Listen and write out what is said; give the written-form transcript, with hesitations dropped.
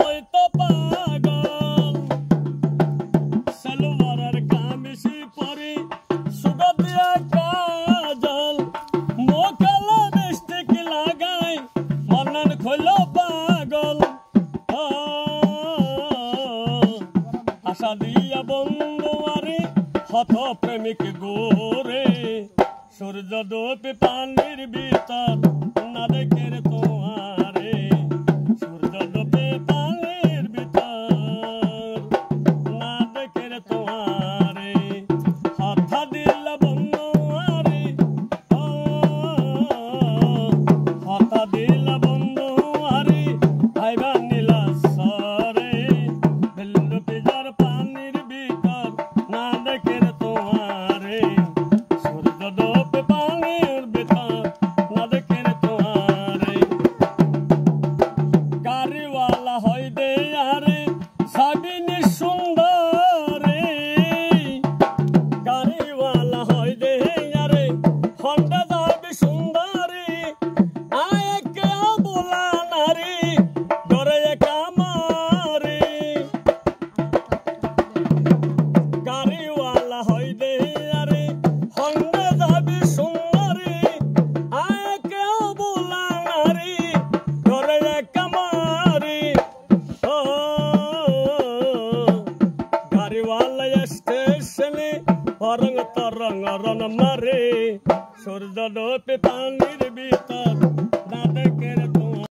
হয়তো পাগল সালোয়ারের কামিজি পরি সুগা দিয়া কাজল মোকালা লিপস্টিক লাগাই মনন খইলো পাগল আশা দিয়া বন্ধু আরে হত প্রেমিক গোরে সূর্য ডোবে পানির ভিতর না দেখে রে তোমারে সূর্য ডোবে পানির ভিতর না দেখে রে তোমারে হাত দিলা বন্ধু আরে হাত দিলা বন্ধু আরে আইবা নীলা সরে বেলুন পিজার পানির ভিতর না দেখে রে তোমারে সূর্য ডোবে পানির ভিতর না দেখে রে তোমারে গাড়িওয়ালা হয় দে আরে সাবিনী সুন্দরে গাড়িওয়ালা হয় দে আরে হন্ডা যাবে সুন্দরী আয় কেউ বলা নারী ডরে কামারে গাড়িওয়ালা হয় দে আরে হন্ডা যাবে সুন্দরী আয় কেউ বলা নারী ডরে কামারে ও গাড়িওয়ালা স্টেশনে রং তরঙ্গ রন মারে সূর্য ডোবে